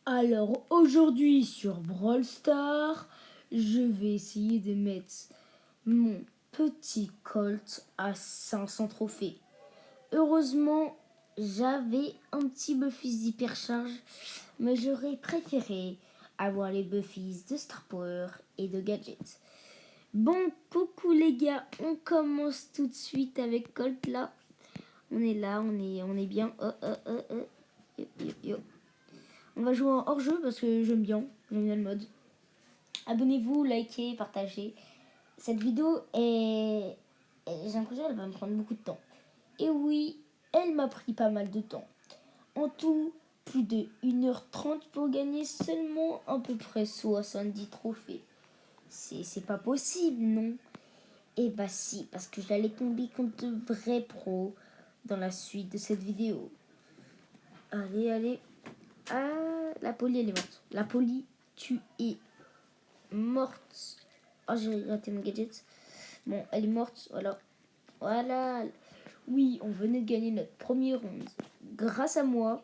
Alors aujourd'hui sur Brawl Stars, je vais essayer de mettre mon petit Colt à 500 trophées. Heureusement, j'avais un petit Buffys d'hypercharge, mais j'aurais préféré avoir les Buffys de Star Power et de Gadget. Bon, coucou les gars, on commence tout de suite avec Colt là. On est là, on est bien. Yo, yo, yo. On va jouer en hors-jeu parce que j'aime bien le mode. Abonnez-vous, likez, partagez. Cette vidéo est... J'ai l'impression qu'elle va me prendre beaucoup de temps. Et oui, elle m'a pris pas mal de temps. En tout, plus de 1h30 pour gagner seulement à peu près 70 trophées. C'est pas possible, non? Eh bah si, parce que j'allais tomber contre de vrais pros dans la suite de cette vidéo. Allez. Ah, la Polly, elle est morte. La Polly, tu es morte. Oh, j'ai raté mon gadget. Bon, elle est morte, Voilà. Oui, on venait de gagner notre premier round grâce à moi.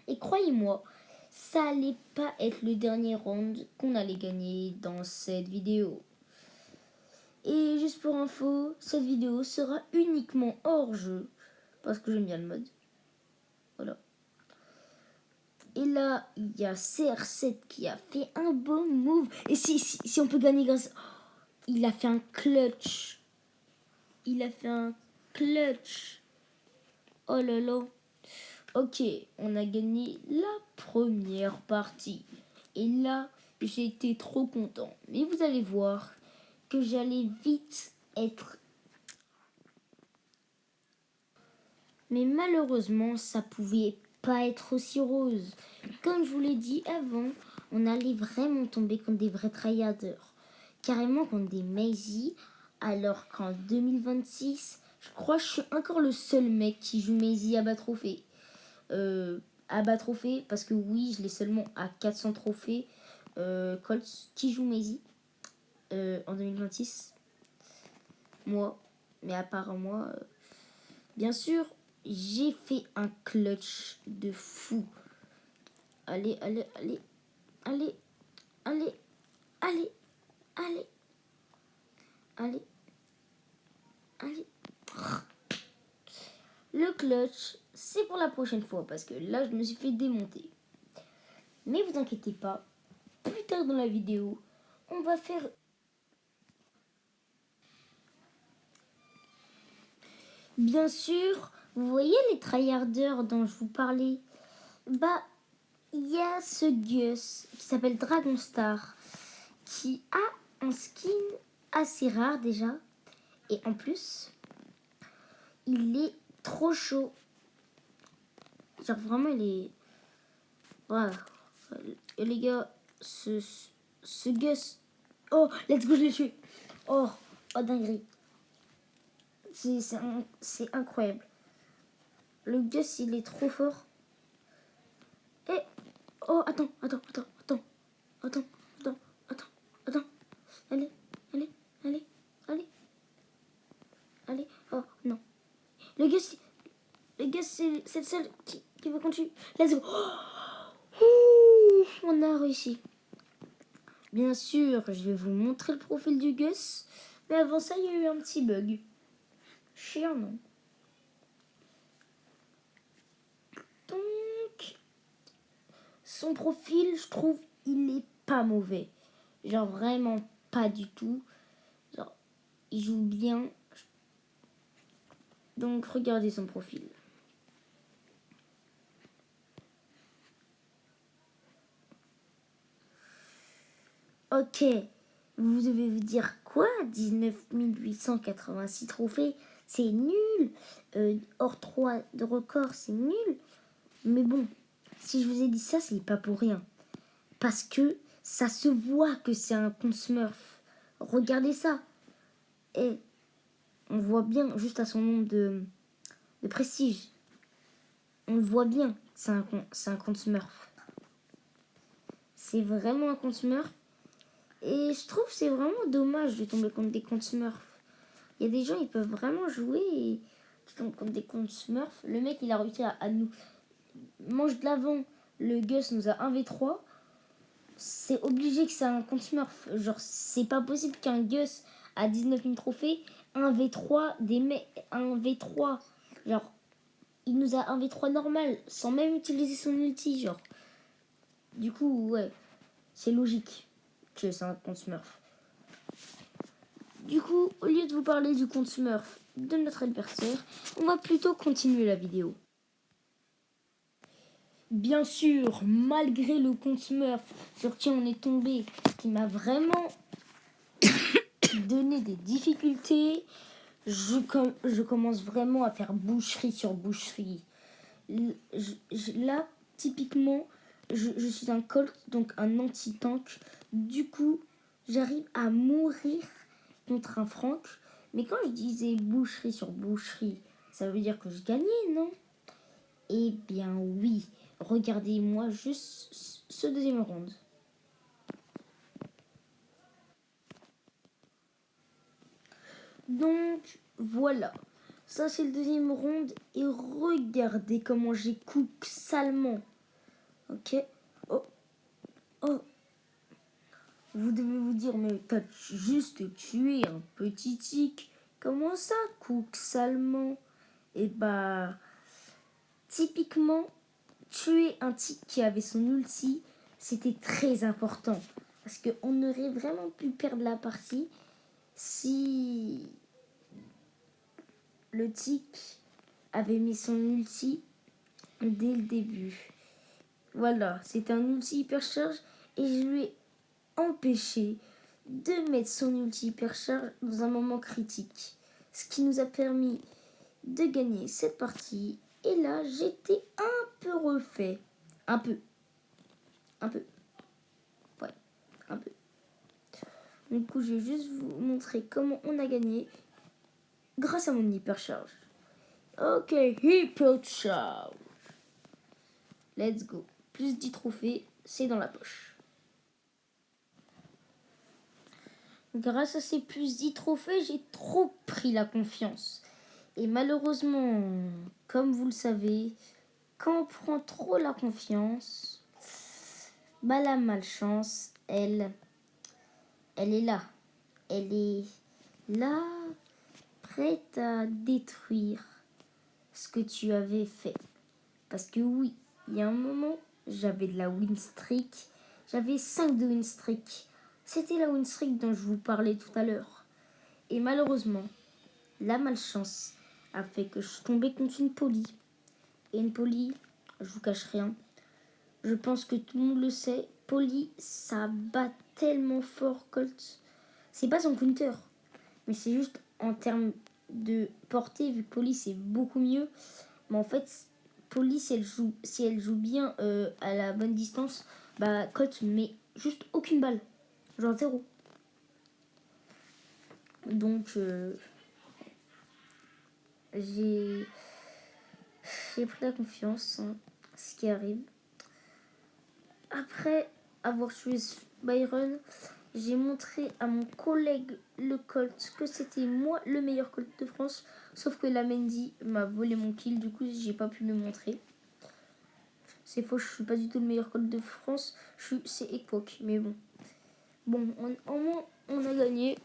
Et croyez-moi, ça allait pas être le dernier round qu'on allait gagner dans cette vidéo. Et juste pour info, cette vidéo sera uniquement hors jeu. Parce que j'aime bien le mode. Voilà. Et là, il y a CR7 qui a fait un bon move. Et si on peut gagner grâce... Il a fait un clutch. Oh là là. Ok, on a gagné la première partie. Et là, j'ai été trop content. Mais vous allez voir que j'allais vite être... Mais malheureusement, ça pouvait pas être aussi rose. Comme je vous l'ai dit avant, on allait vraiment tomber contre des vrais tryharders. Carrément contre des Maisie, alors qu'en 2026, je crois que je suis encore le seul mec qui joue Maisie à bas trophée. Parce que oui, je l'ai seulement à 400 trophées. Colts qui joue Maisie en 2026. Moi, mais à part moi, bien sûr, j'ai fait un clutch de fou. Allez. Le clutch, c'est pour la prochaine fois parce que là, je me suis fait démonter. Mais vous inquiétez pas, plus tard dans la vidéo, on va faire... Bien sûr, vous voyez les tryharders dont je vous parlais? Bah, il y a ce Gus qui s'appelle Dragonstar qui a un skin assez rare déjà. Et en plus, il est trop chaud. Genre vraiment, il est... Voilà. Et les gars, ce Gus... Oh, let's go, je l'ai tué. Oh, dinguerie. C'est incroyable. Le Gus, il est trop fort. Et... Oh, attends. Allez. Oh, non. Le Gus, c'est le seul qui veut qu'on tue. Let's go. Oh, on a réussi. Bien sûr, je vais vous montrer le profil du Gus. Mais avant ça, il y a eu un petit bug. Chiant, non? Donc, son profil, je trouve, il est pas mauvais. Genre vraiment pas du tout. Genre, il joue bien. Donc, regardez son profil. Ok, vous devez vous dire quoi? 19 886 trophées, c'est nul. Hors 3 de record, c'est nul. Mais bon, si je vous ai dit ça, c'est pas pour rien. Parce que ça se voit que c'est un compte Smurf. Regardez ça. Et on voit bien, juste à son nombre de prestige, on le voit bien, c'est un compte Smurf. C'est vraiment un compte Smurf. Et je trouve que c'est vraiment dommage de tomber contre des comptes Smurf. Il y a des gens, ils peuvent vraiment jouer et qui tombent contre des comptes Smurf. Le mec, il a réussi à nous... Mange de l'avant, le Gus nous a 1v3, c'est obligé que c'est un compte Smurf. Genre, c'est pas possible qu'un Gus à 19 000 trophées, 1v3, 1v3. Genre, il nous a 1v3 normal, sans même utiliser son ulti, genre. Du coup, ouais, c'est logique que c'est un compte Smurf. Du coup, au lieu de vous parler du compte Smurf de notre adversaire, on va plutôt continuer la vidéo. Bien sûr, malgré le compte Smurf sur qui on est tombé, qui m'a vraiment donné des difficultés, je commence vraiment à faire boucherie sur boucherie. Là, typiquement, je suis un Colt, donc un anti-tank. Du coup, j'arrive à mourir contre un Frank. Mais quand je disais boucherie sur boucherie, ça veut dire que je gagnais, non? Eh bien oui, regardez-moi juste ce deuxième round. Donc voilà, ça c'est le deuxième round et regardez comment j'ai cook salement. Ok. Oh, oh. Vous devez vous dire, mais t'as juste tué un petit tic. Comment ça, cook salement? Et bah, typiquement, tuer un tic qui avait son ulti, c'était très important. Parce qu'on aurait vraiment pu perdre la partie si le tic avait mis son ulti dès le début. Voilà, c'était un ulti hypercharge et je lui ai empêché de mettre son ulti hypercharge dans un moment critique. Ce qui nous a permis de gagner cette partie. Et là, j'étais un peu refait. Un peu. Ouais, un peu. Du coup, je vais juste vous montrer comment on a gagné grâce à mon hypercharge. Ok, hypercharge. Let's go. Plus 10 trophées, c'est dans la poche. Grâce à ces plus 10 trophées, j'ai trop pris la confiance. Et malheureusement, comme vous le savez, quand on prend trop la confiance, bah la malchance, elle est là. Elle est là, prête à détruire ce que tu avais fait. Parce que oui, il y a un moment, j'avais de la win streak. J'avais 5 de win streak. C'était la win streak dont je vous parlais tout à l'heure. Et malheureusement, la malchance a fait que je tombais contre une Polly. Et une Polly, je vous cache rien, je pense que tout le monde le sait, Polly, ça bat tellement fort Colt. C'est pas son counter, mais c'est juste en termes de portée, vu que Polly c'est beaucoup mieux. Mais en fait, Polly, si elle joue bien à la bonne distance, bah Colt met juste aucune balle. Genre zéro. Donc j'ai pris la confiance, hein, ce qui arrive. Après avoir tué Byron, j'ai montré à mon collègue le Colt que c'était moi le meilleur Colt de France. Sauf que la Mendy m'a volé mon kill, du coup j'ai pas pu le montrer. C'est faux, je suis pas du tout le meilleur Colt de France. C'est Epoch, mais bon. Bon, au moins on a gagné.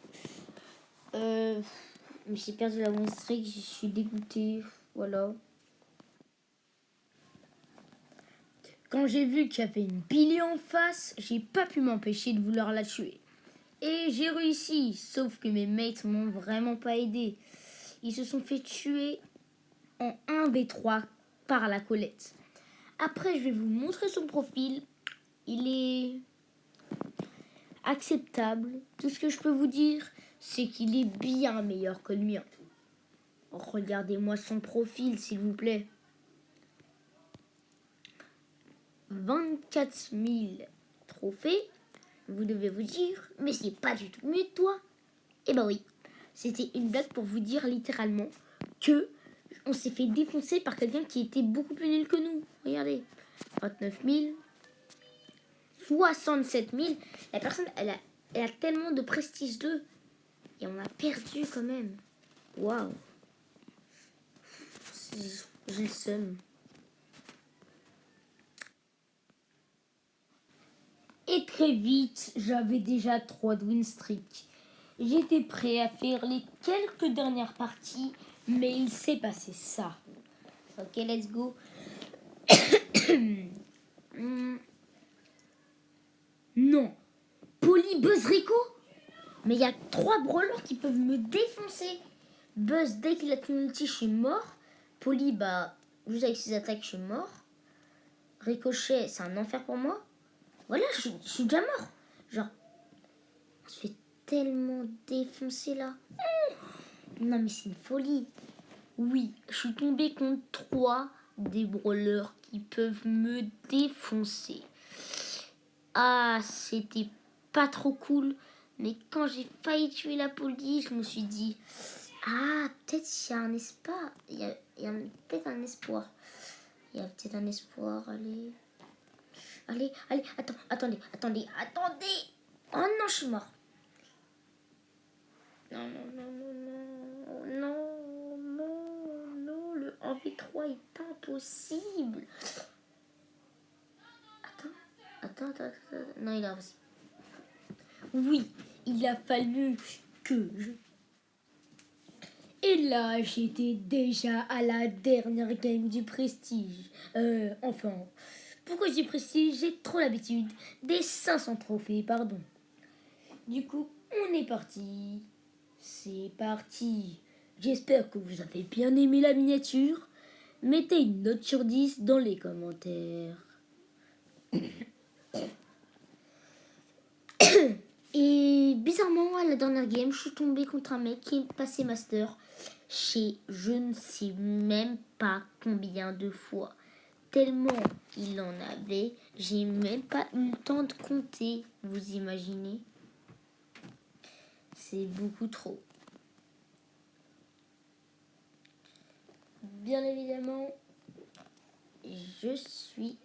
Mais j'ai perdu la win streak, je suis dégoûtée. Voilà. Quand j'ai vu qu'il y avait une Billy en face, j'ai pas pu m'empêcher de vouloir la tuer. Et j'ai réussi, sauf que mes mates m'ont vraiment pas aidé. Ils se sont fait tuer en 1v3 par la Colette. Après, je vais vous montrer son profil. Il est acceptable. Tout ce que je peux vous dire, c'est qu'il est bien meilleur que le mien. Regardez-moi son profil, s'il vous plaît. 24 000 trophées. Vous devez vous dire, mais c'est pas du tout mieux que toi. Eh ben oui, c'était une blague pour vous dire littéralement que on s'est fait défoncer par quelqu'un qui était beaucoup plus nul que nous. Regardez, 29 000, 67 000. La personne, elle a tellement de prestige d'eux. Et on a perdu quand même. Waouh. J'ai le seum. très vite, j'avais déjà 3 de win streak. J'étais prêt à faire les quelques dernières parties, mais il s'est passé ça. Ok, let's go. Non. Poli, Buzz, Rico. Mais il y a 3 brawlers qui peuvent me défoncer. Buzz, dès qu'il a ton ulti, je suis mort. Poli, bah, juste avec ses attaques, je suis mort. Ricochet, c'est un enfer pour moi. Voilà, je suis déjà mort. Genre, on se fait tellement défoncer là. Non, mais c'est une folie. Oui, je suis tombée contre 3 des brawlers qui peuvent me défoncer. Ah, c'était pas trop cool. Mais quand j'ai failli tuer la police, je me suis dit, ah, peut-être il y a un espoir. Il y a peut-être un espoir. Il y a peut-être un espoir. Allez. Allez, attendez. Oh non, je suis mort. Non. Le 1v3 est impossible. Attends. Non, il est impossible. Oui, il a fallu que je... Et là, j'étais déjà à la dernière game du prestige. Enfin, pourquoi je dis prestige? J'ai trop l'habitude. Des 500 trophées, pardon. Du coup, on est parti. C'est parti. J'espère que vous avez bien aimé la miniature. Mettez une note sur 10 dans les commentaires. Et bizarrement, à la dernière game, je suis tombée contre un mec qui est passé master chez je ne sais même pas combien de fois. Tellement il en avait, j'ai même pas eu le temps de compter, vous imaginez? C'est beaucoup trop. Bien évidemment, je suis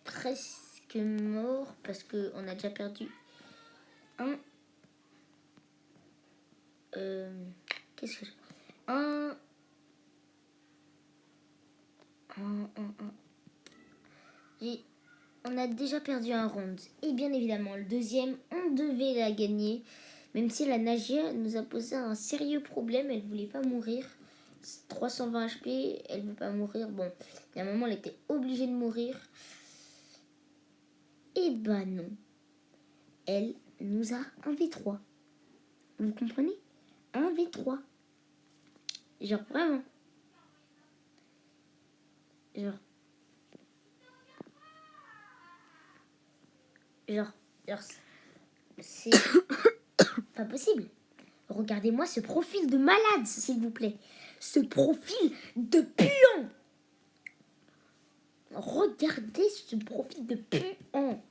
presque mort parce qu'on a déjà perdu un... Qu'est-ce que je... On a déjà perdu un round. Et bien évidemment, le deuxième, on devait la gagner. Même si la Nagia nous a posé un sérieux problème, elle voulait pas mourir. 320 HP, elle veut pas mourir. Bon, il y a un moment, elle était obligée de mourir. Et bah non. Elle nous a un V3. Vous comprenez? Un V3. Genre vraiment. Genre, c'est pas possible. Regardez-moi ce profil de malade, s'il vous plaît. Ce profil de puant. Regardez ce profil de puant.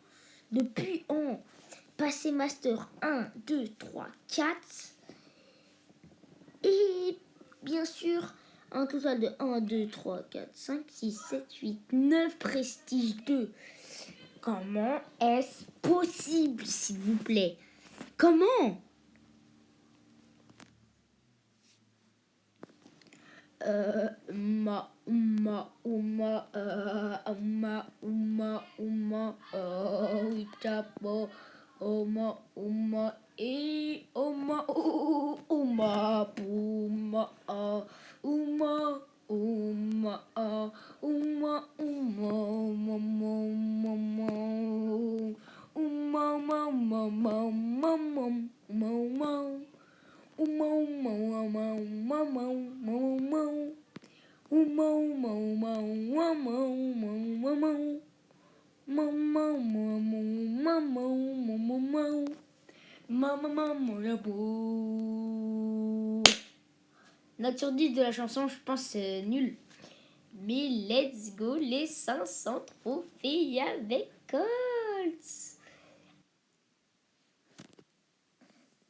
Passé master 1, 2, 3, 4. Et bien sûr, un total de 1, 2, 3, 4, 5, 6, 7, 8, 9 prestige 2. Comment est-ce possible, s'il vous plaît? Comment? Note sur 10 de la chanson, je pense c'est nul. Mais let's go les 500 trophées avec Colts.